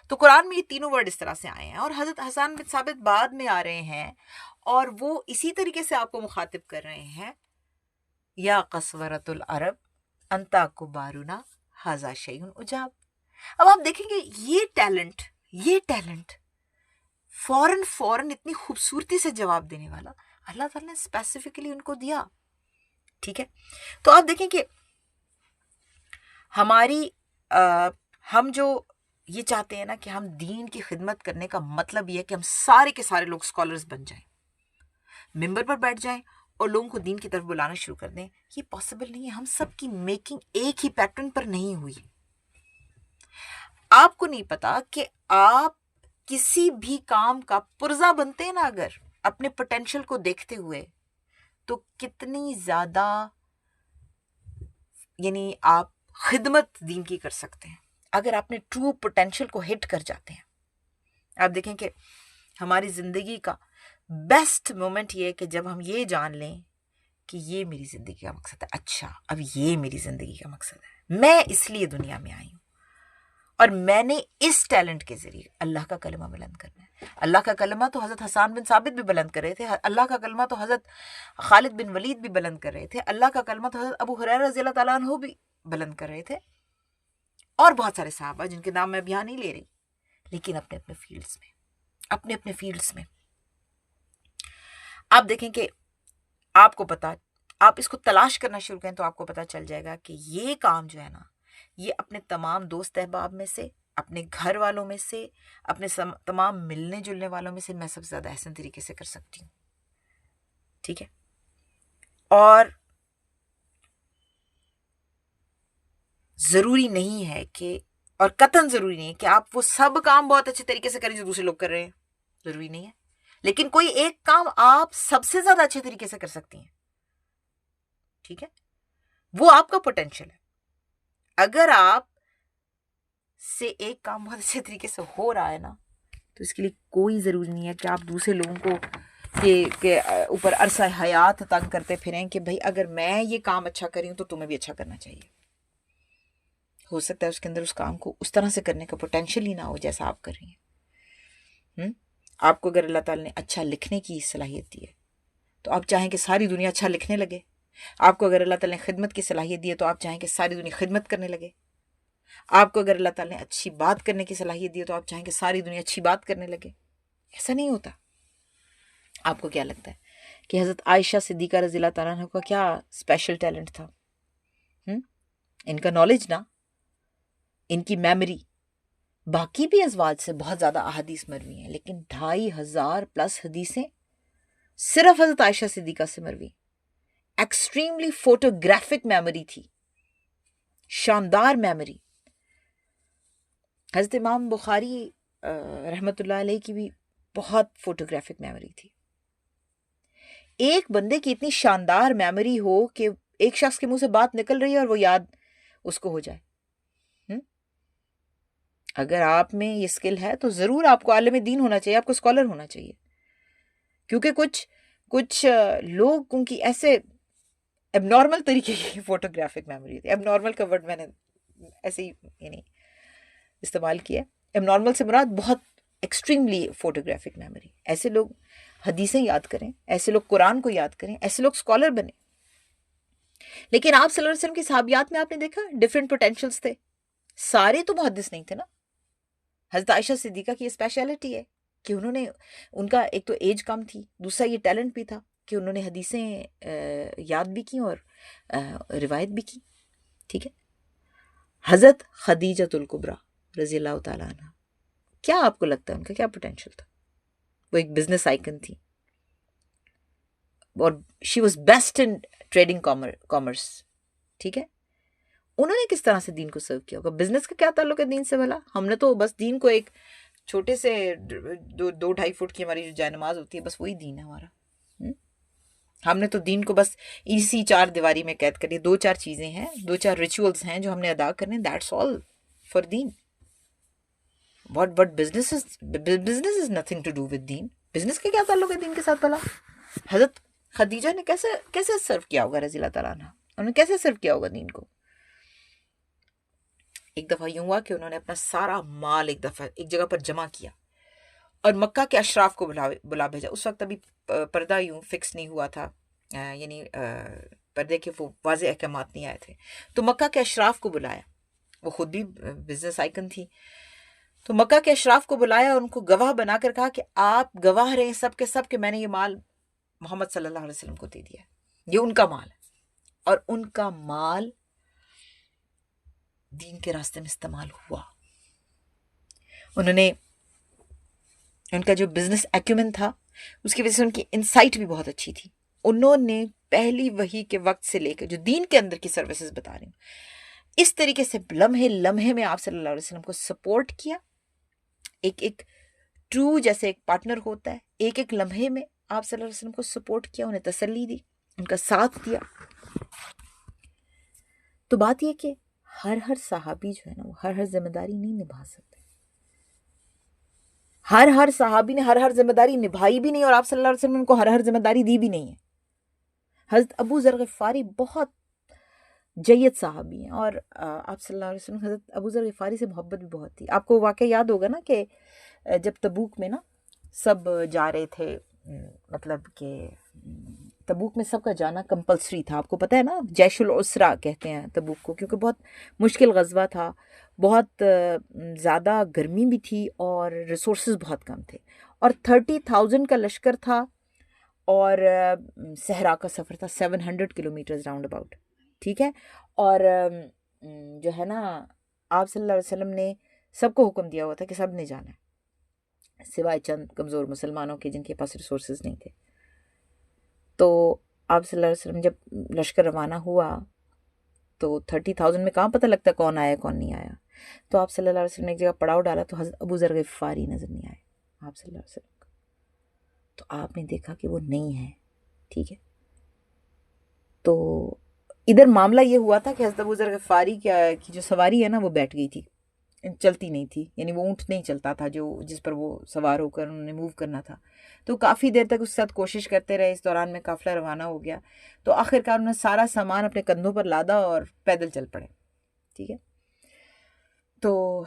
تو قرآن میں یہ تینوں ورڈ اس طرح سے آئے ہیں، اور حضرت حسان بن ثابت بعد میں آ رہے ہیں اور وہ اسی طریقے سے آپ کو مخاطب کر رہے ہیں یا قصورۃ العرب انتا کبارنا ھذا شیء عجاب۔ اب آپ دیکھیں گے یہ ٹیلنٹ فوراً اتنی خوبصورتی سے جواب دینے والا اللہ تعالیٰ نے اسپیسیفکلی ان کو دیا، ٹھیک ہے۔ تو آپ دیکھیں کہ ہم جو یہ چاہتے ہیں نا کہ ہم دین کی خدمت کرنے کا مطلب یہ ہے کہ ہم سارے کے سارے لوگ اسکالرز بن جائیں، ممبر پر بیٹھ جائیں اور لوگوں کو دین کی طرف بلانا شروع کر دیں، یہ پاسبل نہیں ہے۔ ہم سب کی میکنگ ایک ہی پیٹرن پر نہیں ہوئی۔ آپ کو نہیں پتا کہ آپ کسی بھی کام کا پرزہ بنتے ہیں نا اگر اپنے پوٹینشل کو دیکھتے ہوئے، تو کتنی زیادہ یعنی آپ خدمت دین کی کر سکتے ہیں اگر آپ نے ٹرو پوٹینشل کو ہٹ کر جاتے ہیں۔ آپ دیکھیں کہ ہماری زندگی کا بیسٹ مومنٹ یہ ہے کہ جب ہم یہ جان لیں کہ یہ میری زندگی کا مقصد ہے، اچھا اب یہ میری زندگی کا مقصد ہے، میں اس لیے دنیا میں آئی ہوں اور میں نے اس ٹیلنٹ کے ذریعے اللہ کا کلمہ بلند کرنا ہے۔ اللہ کا کلمہ تو حضرت حسان بن ثابت بھی بلند کر رہے تھے، اللہ کا کلمہ تو حضرت خالد بن ولید بھی بلند کر رہے تھے، اللہ کا کلمہ تو حضرت ابو ہریرہ رضی اللہ تعالیٰ عنہ بھی بلند کر رہے تھے، اور بہت سارے صحابہ جن کے نام میں اب یہاں نہیں لے رہی، لیکن اپنے اپنے فیلڈز میں آپ دیکھیں کہ آپ کو پتا، آپ اس کو تلاش کرنا شروع کریں تو آپ کو پتا چل جائے گا کہ یہ کام جو ہے نا، یہ اپنے تمام دوست احباب میں سے، اپنے گھر والوں میں سے، اپنے تمام ملنے جلنے والوں میں سے میں سب سے زیادہ احسن طریقے سے کر سکتی ہوں، ٹھیک ہے۔ اور ضروری نہیں ہے کہ، اور قطعاً ضروری نہیں ہے کہ آپ وہ سب کام بہت اچھے طریقے سے کریں جو دوسرے لوگ کر رہے ہیں، ضروری نہیں ہے، لیکن کوئی ایک کام آپ سب سے زیادہ اچھے طریقے سے کر سکتی ہیں، ٹھیک ہے، وہ آپ کا پوٹینشل ہے۔ اگر آپ سے ایک کام بہت اچھے طریقے سے ہو رہا ہے نا، تو اس کے لیے کوئی ضروری نہیں ہے کہ آپ دوسرے لوگوں کو کہ اوپر عرصہ حیات تنگ کرتے پھریں کہ بھائی اگر میں یہ کام اچھا کری ہوں تو تمہیں بھی اچھا کرنا چاہیے. ہو سکتا ہے اس کے اندر اس کام کو اس طرح سے کرنے کا پوٹینشیل ہی نہ ہو جیسا آپ کر رہی ہیں. آپ کو اگر اللہ تعالیٰ نے اچھا لکھنے کی صلاحیت دی ہے تو آپ چاہیں کہ ساری دنیا اچھا لکھنے لگے. آپ کو اگر اللہ تعالیٰ نے خدمت کی صلاحیت دی ہے تو آپ چاہیں کہ ساری دنیا خدمت کرنے لگے. آپ کو اگر اللہ تعالیٰ نے اچھی بات کرنے کی صلاحیت دی ہے تو آپ چاہیں کہ ساری دنیا اچھی بات کرنے لگے. ایسا نہیں ہوتا. آپ کو کیا لگتا ہے کہ حضرت عائشہ صدیقہ رضی اللہ تعالیٰ عنہ کا کیا اسپیشل ٹیلنٹ تھا؟ ان کا نالج نا، ان کی میموری. باقی بھی ازواج سے بہت زیادہ احادیث مروی ہیں لیکن 2500+ حدیثیں صرف حضرت عائشہ صدیقہ سے مروی. ایکسٹریملی فوٹوگرافک میموری تھی، شاندار میموری. حضرت امام بخاری رحمۃ اللہ علیہ کی بھی بہت فوٹوگرافک میموری تھی. ایک بندے کی اتنی شاندار میموری ہو کہ ایک شخص کے منہ سے بات نکل رہی ہے اور وہ یاد اس کو ہو جائے. اگر آپ میں یہ سکل ہے تو ضرور آپ کو عالم دین ہونا چاہیے، آپ کو اسکالر ہونا چاہیے. کیونکہ کچھ لوگوں کی ایسے اب نارمل طریقے کی فوٹوگرافک میموری تھی. اب نارمل کا ورڈ میں نے ایسے ہی یعنی استعمال کیا. اب نارمل سے مراد بہت ایکسٹریملی فوٹوگرافک میموری. ایسے لوگ حدیثیں یاد کریں، ایسے لوگ قرآن کو یاد کریں، ایسے لوگ اسکالر بنیں. لیکن آپ صلی اللہ علیہ وسلم کی صحابیات میں آپ نے دیکھا ڈفرینٹ پوٹینشیلس تھے. سارے تو محدث نہیں تھے نا. حضرت عائشہ صدیقہ کی اسپیشلٹی ہے کہ انہوں نے، ان کا ایک تو ایج کم تھی، دوسرا یہ ٹیلنٹ بھی تھا کہ انہوں نے حدیثیں یاد بھی کی اور روایت بھی کی. ٹھیک ہے. حضرت خدیجۃ الکبریٰ رضی اللہ تعالیٰ عنہ، کیا آپ کو لگتا ہے ان کا کیا پوٹینشیل تھا؟ وہ ایک بزنس آئیکن تھی اور she was best in trading commerce. ٹھیک ہے. انہوں نے کس طرح سے دین کو سرو کیا ہوگا؟ بزنس کا کیا تعلق ہے دین سے بھلا؟ ہم نے تو بس دین کو ایک چھوٹے سے 2-2.5 فٹ کی ہماری جو جائے نماز ہوتی ہے بس وہی دین ہے ہمارا. ہم نے تو دین کو بس اسی 4 دیواری میں قید کر دیا. 2-4 چیزیں ہیں، 2-4 ریچولز ہیں جو ہم نے ادا کرنے. دیٹس آل فار دین. What business is nothing to do with دین. بزنس کا کیا تعلق ہے دین کے ساتھ بھلا؟ حضرت خدیجہ نے کیسے سرو کیا ہوگا رضی اللہ تعالیٰ عنہ؟ انہوں نے کیسے سرو کیا ہوگا دین کو؟ ایک دفعہ یوں ہوا کہ انہوں نے اپنا سارا مال ایک دفعہ ایک جگہ پر جمع کیا اور مکہ کے اشراف کو بلا بھیجا. اس وقت ابھی پردہ یوں فکس نہیں ہوا تھا، یعنی پردے کے وہ واضح احکامات نہیں آئے تھے. تو مکہ کے اشراف کو بلایا. وہ خود بھی بزنس آئیکن تھی. تو مکہ کے اشراف کو بلایا اور ان کو گواہ بنا کر کہا کہ آپ گواہ رہے سب کے سب کہ میں نے یہ مال محمد صلی اللہ علیہ وسلم کو دے دیا. یہ ان کا مال ہے اور ان کا مال دین کے راستے میں استعمال ہوا. انہوں نے، ان کا جو بزنس ایکومن تھا اس کی وجہ سے ان کی انسائٹ بھی بہت اچھی تھی. انہوں نے پہلی وحی کے وقت سے لے کر جو دین کے اندر کی سروسز بتا رہی ہوں، اس طریقے سے لمحے میں آپ صلی اللہ علیہ وسلم کو سپورٹ کیا. ایک ٹرو جیسے ایک پارٹنر ہوتا ہے، ایک لمحے میں آپ صلی اللہ علیہ وسلم کو سپورٹ کیا، انہیں تسلی دی، ان کا ساتھ دیا. تو بات یہ کہ ہر صحابی جو ہے نا وہ ہر ذمہ داری نہیں نبھا سکتے. ہر صحابی نے ہر ذمہ داری نبھائی بھی نہیں اور آپ صلی اللہ علیہ وسلم نے ان کو ہر ذمہ داری دی بھی نہیں ہے. حضرت ابو ذر غفاری بہت جید صحابی ہیں اور آپ صلی اللہ علیہ وسلم حضرت ابو ذر غفاری سے محبت بھی بہت تھی. آپ کو واقعہ یاد ہوگا نا کہ جب تبوک میں نا سب جا رہے تھے، مطلب کہ تبوک میں سب کا جانا کمپلسری تھا. آپ کو پتہ ہے نا، جیش العسرہ کہتے ہیں تبوک کو، کیونکہ بہت مشکل غزوہ تھا، بہت زیادہ گرمی بھی تھی اور ریسورسز بہت کم تھے اور 30,000 کا لشکر تھا اور صحرا کا سفر تھا 700 کلومیٹرز راؤنڈ اباؤٹ. ٹھیک ہے. اور جو ہے نا آپ صلی اللہ علیہ وسلم نے سب کو حکم دیا ہوا تھا کہ سب نے جانا ہے سوائے چند کمزور مسلمانوں کے جن کے پاس ریسورسز نہیں تھے. تو آپ صلی اللہ علیہ وسلم جب لشکر روانہ ہوا تو 30,000 میں کہاں پتہ لگتا کون آیا کون نہیں آیا. تو آپ صلی اللہ علیہ وسلم نے ایک جگہ پڑاؤ ڈالا تو حضرت ابو ذر غفاری نظر نہیں آئے آپ صلی اللہ علیہ وسلم کو. تو آپ نے دیکھا کہ وہ نہیں ہے. ٹھیک ہے. تو ادھر معاملہ یہ ہوا تھا کہ حضرت ابو ذر غفاری کی جو سواری ہے نا وہ بیٹھ گئی تھی چلتی نہیں تھی، یعنی وہ اونٹ نہیں چلتا تھا جس پر وہ سوار ہو کر انہوں نے موو کرنا تھا. تو کافی دیر تک اس کے ساتھ کوشش کرتے رہے. اس دوران میں قافلہ روانہ ہو گیا. تو آخرکار انہوں نے سارا سامان اپنے کندھوں پر لادا اور پیدل چل پڑے. ٹھیک ہے. تو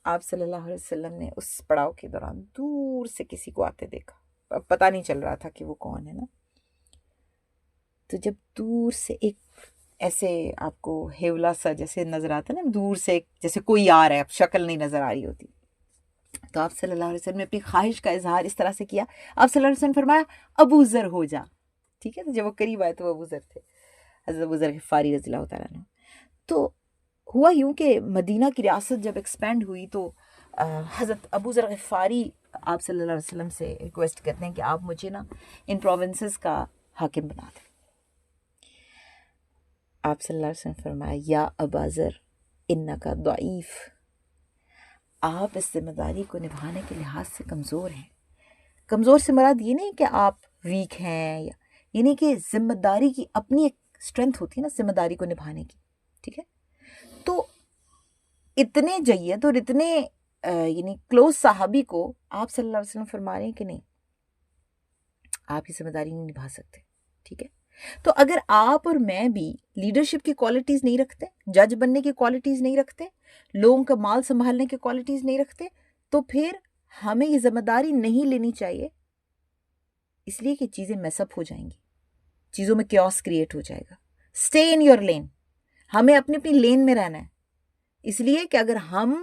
آپ صلی اللہ علیہ وسلم نے اس پڑاؤ کے دوران دور سے کسی کو آتے دیکھا. اب پتہ نہیں چل رہا تھا کہ وہ کون ہے نا. تو جب دور سے ایک ایسے آپ کو ہیولا سا جیسے نظر آتا ہے نا، دور سے جیسے کوئی آ رہا ہے، شکل نہیں نظر آ رہی ہوتی، تو آپ صلی اللہ علیہ وسلم نے اپنی خواہش کا اظہار اس طرح سے کیا. آپ صلی اللہ علیہ وسلم نے فرمایا ابو ذر ہو جا. ٹھیک ہے. تو جب وہ قریب آئے تو وہ ابو ذر تھے، حضرت ابو ذر غفاری رضی اللہ تعالیٰ عنہ. تو ہوا یوں کہ مدینہ کی ریاست جب ایکسپینڈ ہوئی تو حضرت ابو ذر غفاری آپ صلی اللہ علیہ وسلم سے ریکویسٹ کرتے ہیں کہ آپ مجھے نا ان پروونسز کا حاکم بنا دیں. آپ صلی اللہ علیہ وسلم فرمایا یا ابا ذر انکا ضعیف، آپ اس ذمہ داری کو نبھانے کے لحاظ سے کمزور ہیں. کمزور سے مراد یہ نہیں کہ آپ ویک ہیں، یعنی کہ ذمہ داری کی اپنی ایک اسٹرینتھ ہوتی ہے نا ذمہ داری کو نبھانے کی. ٹھیک ہے. تو اتنے جید اور اتنے یعنی کلوز صحابی کو آپ صلی اللہ علیہ وسلم فرما رہے ہیں کہ نہیں، آپ یہ ذمہ داری نہیں نبھا سکتے. ٹھیک ہے. تو اگر آپ اور میں بھی لیڈرشپ کی کوالٹیز نہیں رکھتے، جج بننے کی کوالٹیز نہیں رکھتے، لوگوں کا مال سنبھالنے کی کوالٹیز نہیں رکھتے، تو پھر ہمیں یہ ذمہ داری نہیں لینی چاہیے، اس لیے کہ چیزیں میس اپ ہو جائیں گی، چیزوں میں کیوس کریٹ ہو جائے گا. اسٹے ان یور لین. ہمیں اپنی اپنی لین میں رہنا ہے، اس لیے کہ اگر ہم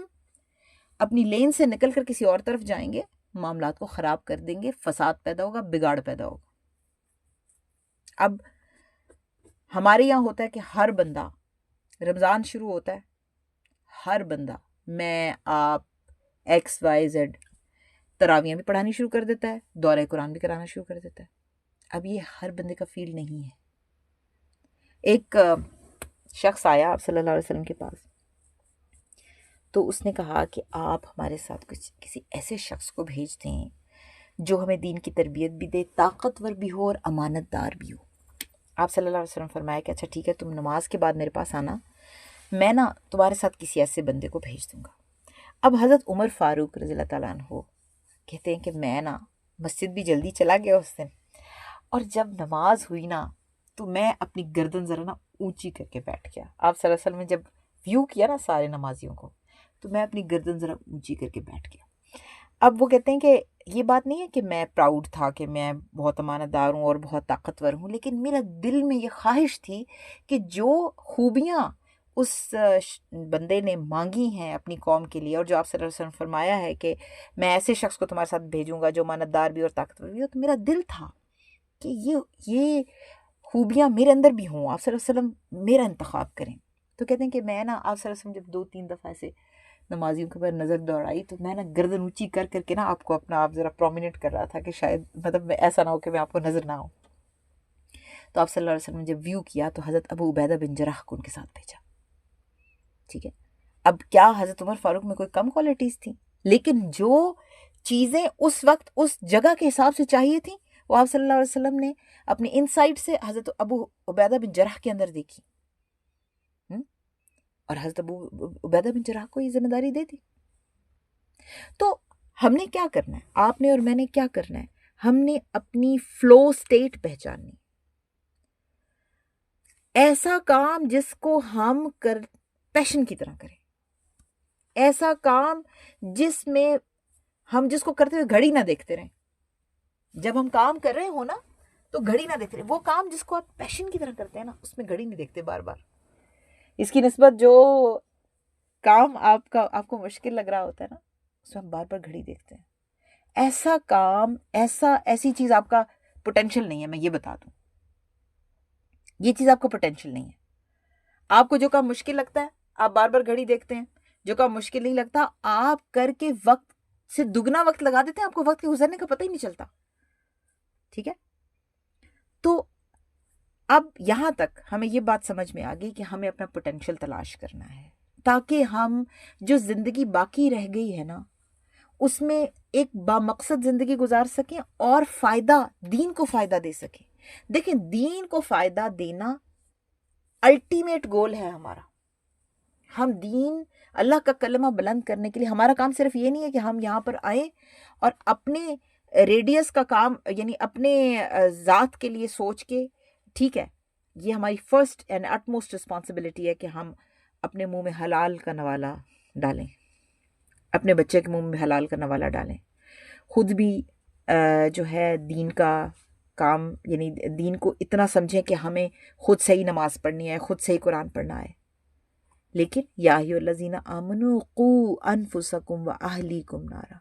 اپنی لین سے نکل کر کسی اور طرف جائیں گے، معاملات کو خراب کر دیں گے، فساد پیدا ہوگا، بگاڑ پیدا ہوگا. اب ہمارے یہاں ہوتا ہے کہ ہر بندہ رمضان شروع ہوتا ہے، ہر بندہ میں آپ ایکس وائی زیڈ تراویاں بھی پڑھانی شروع کر دیتا ہے، دورہ قرآن بھی کرانا شروع کر دیتا ہے. اب یہ ہر بندے کا فیل نہیں ہے. ایک شخص آیا آپ صلی اللہ علیہ وسلم کے پاس، تو اس نے کہا کہ آپ ہمارے ساتھ کسی ایسے شخص کو بھیج دیں جو ہمیں دین کی تربیت بھی دے، طاقتور بھی ہو اور امانت دار بھی ہو. آپ صلی اللہ علیہ وسلم فرمایا کہ اچھا ٹھیک ہے، تم نماز کے بعد میرے پاس آنا، میں نا تمہارے ساتھ کسی ایسے بندے کو بھیج دوں گا. اب حضرت عمر فاروق رضی اللہ تعالیٰ عنہ کہتے ہیں کہ میں نا مسجد بھی جلدی چلا گیا اس دن، اور جب نماز ہوئی نا تو میں اپنی گردن ذرا نا اونچی کر کے بیٹھ گیا. آپ صلی اللہ علیہ وسلم نے جب ویو کیا نا سارے نمازیوں کو، تو میں اپنی گردن ذرا اونچی کر کے بیٹھ گیا. اب وہ کہتے ہیں کہ یہ بات نہیں ہے کہ میں پراؤڈ تھا کہ میں بہت امانت دار ہوں اور بہت طاقتور ہوں، لیکن میرا دل میں یہ خواہش تھی کہ جو خوبیاں اس بندے نے مانگی ہیں اپنی قوم کے لیے، اور جو آپ صلی اللہ علیہ وسلم فرمایا ہے کہ میں ایسے شخص کو تمہارے ساتھ بھیجوں گا جو امانت دار بھی اور طاقتور بھی ہو، تو میرا دل تھا کہ یہ خوبیاں میرے اندر بھی ہوں، آپ صلی اللہ علیہ وسلم میرا انتخاب کریں. تو کہتے ہیں کہ میں نا آپ صلی اللہ علیہ وسلم جب 2-3 دفعہ ایسے نمازیوں کے اوپر نظر دوڑائی تو میں نا گردن اونچی کر کے نا آپ کو اپنا آپ ذرا پرومیننٹ کر رہا تھا کہ شاید مطلب ایسا نہ ہو کہ میں آپ کو نظر نہ ہوں. تو آپ صلی اللہ علیہ وسلم نے جب ویو کیا تو حضرت ابو عبیدہ بن جراح کو ان کے ساتھ بھیجا. ٹھیک ہے. اب کیا حضرت عمر فاروق میں کوئی کم کوالٹیز تھیں، لیکن جو چیزیں اس وقت اس جگہ کے حساب سے چاہیے تھیں وہ آپ صلی اللہ علیہ وسلم نے اپنی انسائٹ سے حضرت ابو عبیدہ بن جراح کے اندر دیکھی، اور حضرت ابو عبیدہ بن جراح کو یہ ذمہ داری دے دی. تو ہم نے کیا کرنا ہے، آپ نے اور میں نے کیا کرنا ہے، ہم نے اپنی فلو سٹیٹ پہچاننی. ایسا کام جس کو ہم پیشن کی طرح کریں، ایسا کام جس میں ہم جس کو کرتے ہوئے گھڑی نہ دیکھتے رہیں. جب ہم کام کر رہے ہو نا تو گھڑی نہ دیکھتے رہیں. وہ کام جس کو آپ پیشن کی طرح کرتے ہیں نا اس میں گھڑی نہیں دیکھتے بار بار. اس کی نسبت جو کام آپ کو مشکل لگ رہا ہوتا ہے نا اس میں ہم بار بار گھڑی دیکھتے ہیں. ایسا کام ایسی چیز آپ کا پوٹینشیل نہیں ہے. میں یہ بتا دوں یہ چیز آپ کا پوٹینشیل نہیں ہے. آپ کو جو کام مشکل لگتا ہے آپ بار بار گھڑی دیکھتے ہیں، جو کام مشکل نہیں لگتا آپ کر کے وقت سے دگنا وقت لگا دیتے ہیں، آپ کو وقت کے گزرنے کا پتہ ہی نہیں چلتا. ٹھیک ہے. تو اب یہاں تک ہمیں یہ بات سمجھ میں آ گئی کہ ہمیں اپنا پوٹینشیل تلاش کرنا ہے تاکہ ہم جو زندگی باقی رہ گئی ہے نا اس میں ایک بامقصد زندگی گزار سکیں اور دین کو فائدہ دے سکیں. دیکھیں دین کو فائدہ دینا الٹیمیٹ گول ہے ہمارا. ہم دین اللہ کا کلمہ بلند کرنے کے لیے ہمارا کام صرف یہ نہیں ہے کہ ہم یہاں پر آئیں اور اپنے ریڈیس کا کام یعنی اپنے ذات کے لیے سوچ کے ٹھیک ہے یہ ہماری فرسٹ اینڈ اٹموسٹ رسپانسبلٹی ہے کہ ہم اپنے منہ میں حلال کا نوالا ڈالیں، اپنے بچے کے منہ میں حلال کا نوالا ڈالیں، خود بھی جو ہے دین کا کام یعنی دین کو اتنا سمجھیں کہ ہمیں خود صحیح نماز پڑھنی ہے، خود صحیح قرآن پڑھنا ہے. لیکن یا ایھا الذین آمنوا قوا انفسکم واہلیکم نارا،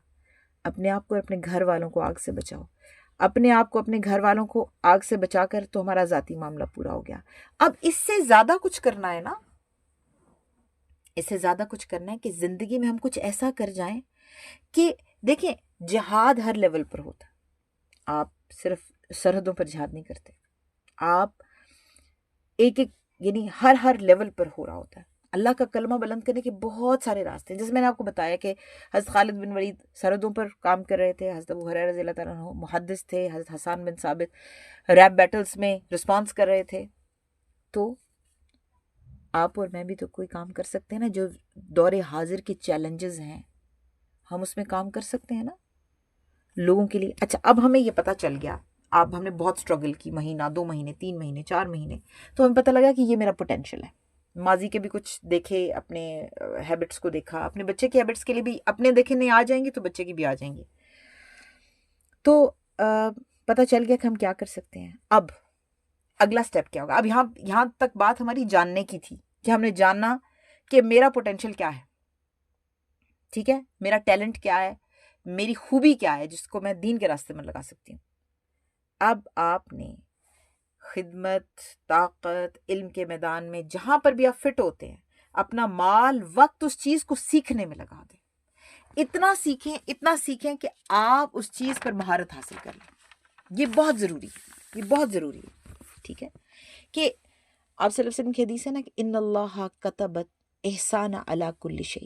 اپنے آپ کو اور اپنے گھر والوں کو آگ سے بچاؤ. اپنے آپ کو اپنے گھر والوں کو آگ سے بچا کر تو ہمارا ذاتی معاملہ پورا ہو گیا. اب اس سے زیادہ کچھ کرنا ہے نا، اس سے زیادہ کچھ کرنا ہے کہ زندگی میں ہم کچھ ایسا کر جائیں کہ دیکھیں جہاد ہر لیول پر ہوتا ہے. آپ صرف سرحدوں پر جہاد نہیں کرتے، آپ ایک یعنی ہر لیول پر ہو رہا ہوتا ہے. اللہ کا کلمہ بلند کرنے کے بہت سارے راستے ہیں. جیسے میں نے آپ کو بتایا کہ حضرت خالد بن ولید سرحدوں پر کام کر رہے تھے، حضرت ابو ہریرہ رضی اللہ تعالیٰ عنہ محدث تھے، حضرت حسان بن ثابت ریپ بیٹلز میں رسپانس کر رہے تھے. تو آپ اور میں بھی تو کوئی کام کر سکتے ہیں نا، جو دور حاضر کے چیلنجز ہیں ہم اس میں کام کر سکتے ہیں نا لوگوں کے لیے. اچھا اب ہمیں یہ پتہ چل گیا، اب ہم نے بہت سٹرگل کی، مہینہ 2 مہینے 3 مہینے 4 مہینے، تو ہمیں پتہ لگا کہ یہ میرا پوٹینشیل ہے. ماضی کے بھی کچھ دیکھے، اپنے ہیبٹس کو دیکھا، اپنے بچے کے ہیبٹس کے لیے بھی اپنے دیکھے نہیں آ جائیں گے تو بچے کی بھی آ جائیں گے. تو پتہ چل گیا کہ ہم کیا کر سکتے ہیں. اب اگلا سٹیپ کیا ہوگا؟ اب یہاں تک بات ہماری جاننے کی تھی کہ ہم نے جاننا کہ میرا پوٹینشیل کیا ہے، ٹھیک ہے، میرا ٹیلنٹ کیا ہے، میری خوبی کیا ہے جس کو میں دین کے راستے میں لگا سکتی ہوں. اب آپ نے خدمت، طاقت، علم کے میدان میں جہاں پر بھی آپ فٹ ہوتے ہیں اپنا مال، وقت اس چیز کو سیکھنے میں لگا دیں. اتنا سیکھیں کہ آپ اس چیز پر مہارت حاصل کر لیں. یہ بہت ضروری ہے، یہ بہت ضروری ہے. ٹھیک ہے کہ آپ صلی اللہ علیہ وسلم کی حدیث ہے نا کہ ان اللہ کتب احسان علی کل شیء،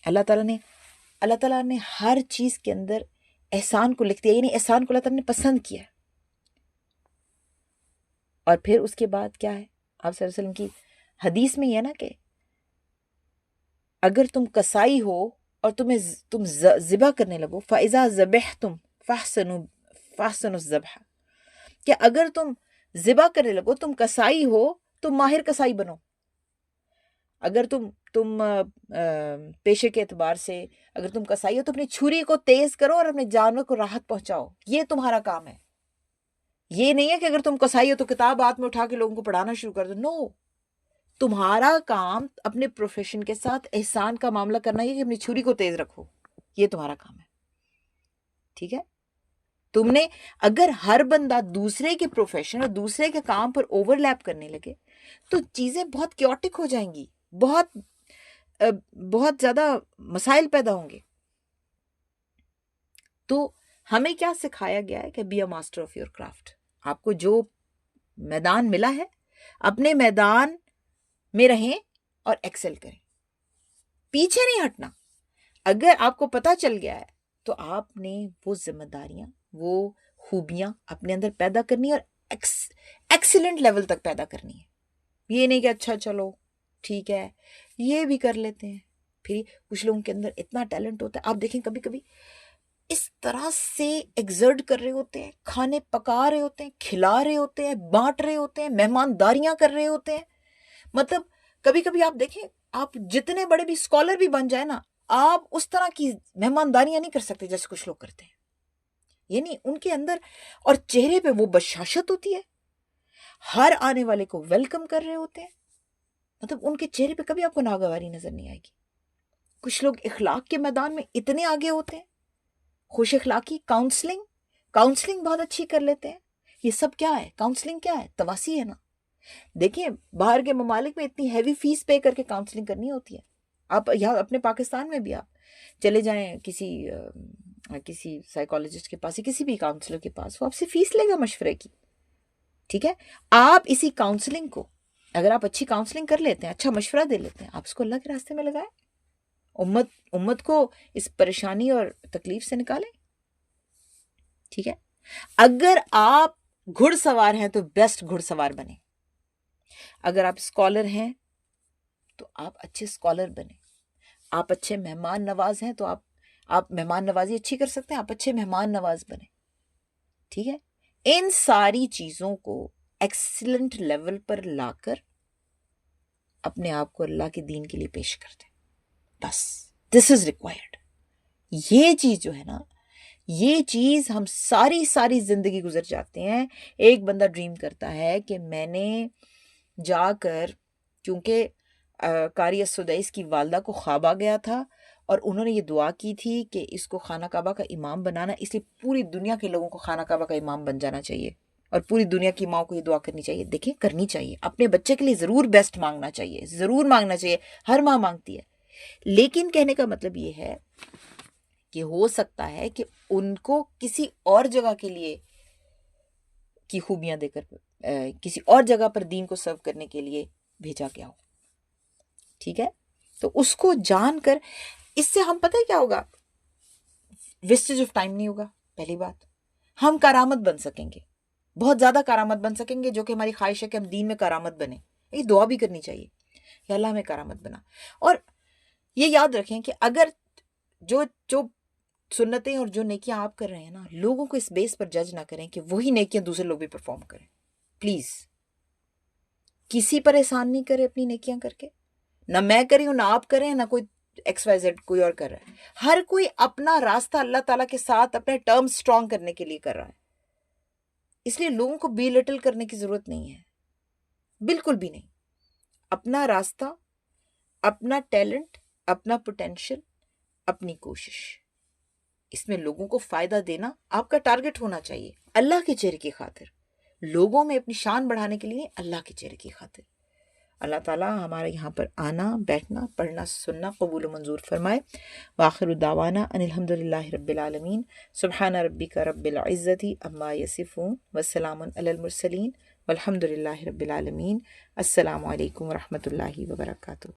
اللہ تعالیٰ نے ہر چیز کے اندر احسان کو لکھ دیا، یعنی احسان کو اللہ تعالیٰ نے پسند کیا. اور پھر اس کے بعد کیا ہے؟ آپ صلی اللہ علیہ وسلم کی حدیث میں یہ ہے نا کہ اگر تم کسائی ہو اور تم ذبح کرنے لگو، فَإِذَا ذَبَحْتُمْ فَأَحْسِنُوا الذَّبْحَ، کہ اگر تم ذبح کرنے لگو، تم کسائی ہو تو ماہر کسائی بنو. اگر تم پیشے کے اعتبار سے اگر تم کسائی ہو تو اپنی چھری کو تیز کرو اور اپنے جانور کو راحت پہنچاؤ. یہ تمہارا کام ہے. یہ نہیں ہے کہ اگر تم کسائی ہو تو کتاب ہاتھ میں اٹھا کے لوگوں کو پڑھانا شروع کر دو. نو، تمہارا کام اپنے پروفیشن کے ساتھ احسان کا معاملہ کرنا ہے کہ اپنی چھری کو تیز رکھو. یہ تمہارا کام ہے. ٹھیک ہے، تم نے اگر ہر بندہ دوسرے کے پروفیشن اور دوسرے کے کام پر اوور لیپ کرنے لگے تو چیزیں بہت کیوٹک ہو جائیں گی، بہت زیادہ مسائل پیدا ہوں گے. تو ہمیں کیا سکھایا گیا ہے کہ be a master of your craft. آپ کو جو میدان ملا ہے اپنے میدان میں رہیں اور ایکسل کریں، پیچھے نہیں ہٹنا. اگر آپ کو پتہ چل گیا ہے تو آپ نے وہ ذمہ داریاں، وہ خوبیاں اپنے اندر پیدا کرنی اور ایکسیلنٹ لیول تک پیدا کرنی ہے. یہ نہیں کہ اچھا چلو ٹھیک ہے یہ بھی کر لیتے ہیں. پھر کچھ لوگوں کے اندر اتنا ٹیلنٹ ہوتا ہے، آپ دیکھیں کبھی کبھی اس طرح سے ایگزرٹ کر رہے ہوتے ہیں، کھانے پکا رہے ہوتے ہیں، کھلا رہے ہوتے ہیں، بانٹ رہے ہوتے ہیں، مہمانداریاں کر رہے ہوتے ہیں. مطلب کبھی کبھی آپ دیکھیں، آپ جتنے بڑے بھی اسکالر بھی بن جائیں نا، آپ اس طرح کی مہمانداریاں نہیں کر سکتے جیسے کچھ لوگ کرتے ہیں. یعنی ان کے اندر اور چہرے پہ وہ بشاشت ہوتی ہے، ہر آنے والے کو ویلکم کر رہے ہوتے ہیں. مطلب ان کے چہرے پہ کبھی آپ کو ناگواری نظر نہیں آئے گی. کچھ لوگ اخلاق کے میدان میں اتنے آگے ہوتے ہیں، خوش اخلاقی، کاؤنسلنگ بہت اچھی کر لیتے ہیں. یہ سب کیا ہے؟ کاؤنسلنگ کیا ہے؟ تواسی ہے نا. دیکھیں باہر کے ممالک میں اتنی ہیوی فیس پے کر کے کاؤنسلنگ کرنی ہوتی ہے. آپ یہاں اپنے پاکستان میں بھی آپ چلے جائیں کسی سائیکالوجسٹ کے پاس یا کسی بھی کاؤنسلر کے پاس، وہ آپ سے فیس لے گا مشورے کی. ٹھیک ہے، آپ اسی کاؤنسلنگ کو اگر آپ اچھی کاؤنسلنگ کر لیتے ہیں، اچھا مشورہ دے لیتے ہیں، آپ اس کو اللہ کے راستے میں لگائیں، امت کو اس پریشانی اور تکلیف سے نکالیں. ٹھیک ہے، اگر آپ گھڑ سوار ہیں تو بیسٹ گھڑ سوار بنیں. اگر آپ اسکالر ہیں تو آپ اچھے اسکالر بنیں. آپ اچھے مہمان نواز ہیں تو آپ مہمان نوازی اچھی کر سکتے ہیں، آپ اچھے مہمان نواز بنیں. ٹھیک ہے، ان ساری چیزوں کو ایکسلنٹ لیول پر لا کر اپنے آپ کو اللہ کے دین کے لیے پیش کر دیں. بس دس از ریکوائرڈ. یہ چیز جو ہے نا، یہ چیز ہم ساری زندگی گزر جاتے ہیں. ایک بندہ ڈریم کرتا ہے کہ میں نے جا کر، کیونکہ قاری السدیس کی والدہ کو خواب آ گیا تھا اور انہوں نے یہ دعا کی تھی کہ اس کو خانہ کعبہ کا امام بنانا، اس لیے پوری دنیا کے لوگوں کو خانہ کعبہ کا امام بن جانا چاہیے اور پوری دنیا کی ماں کو یہ دعا کرنی چاہیے. دیکھیں، کرنی چاہیے، اپنے بچے کے لیے ضرور بیسٹ مانگنا چاہیے، ضرور مانگنا چاہیے، ہر ماں مانگتی ہے. لیکن کہنے کا مطلب یہ ہے کہ ہو سکتا ہے کہ ان کو کسی اور جگہ کے لیے کی خوبیاں دے کر کسی اور جگہ پر دین کو سرو کرنے کے لیے بھیجا گیا ہو. ٹھیک ہے، تو اس کو جان کر اس سے ہم پتہ ہے کیا ہوگا، ویسٹیج آف ٹائم نہیں ہوگا. پہلی بات، ہم کارآمد بن سکیں گے، بہت زیادہ کارآمد بن سکیں گے، جو کہ ہماری خواہش ہے کہ ہم دین میں کارآمد بنیں. یہ دعا بھی کرنی چاہیے کہ اللہ ہمیں کارآمد بنا. اور یہ یاد رکھیں کہ اگر جو سنتیں اور جو نیکیاں آپ کر رہے ہیں نا، لوگوں کو اس بیس پر جج نہ کریں کہ وہی نیکیاں دوسرے لوگ بھی پرفارم کریں. پلیز کسی پر احسان نہیں کرے اپنی نیکیاں کر کے. نہ میں کری ہوں، نہ آپ کریں، نہ کوئی ایکس وائی زیڈ کوئی اور کر رہا ہے. ہر کوئی اپنا راستہ اللہ تعالیٰ کے ساتھ اپنے ٹرم سٹرونگ کرنے کے لیے کر رہا ہے. اس لیے لوگوں کو بی لٹل کرنے کی ضرورت نہیں ہے، بالکل بھی نہیں. اپنا راستہ، اپنا ٹیلنٹ، اپنا پوٹینشل، اپنی کوشش، اس میں لوگوں کو فائدہ دینا آپ کا ٹارگٹ ہونا چاہیے، اللہ کے چہرے کی خاطر. لوگوں میں اپنی شان بڑھانے کے لیے، اللہ کے چہرے کی خاطر. اللہ تعالیٰ ہمارے یہاں پر آنا، بیٹھنا، پڑھنا، سننا قبول و منظور فرمائے. وآخر دعوانا ان الحمد للہ رب العالمین. سبحان ربک رب العزت عما یصفون وسلام علی المرسلین والحمد للہ رب العالمین. السلام علیکم ورحمۃ اللہ وبرکاتہ.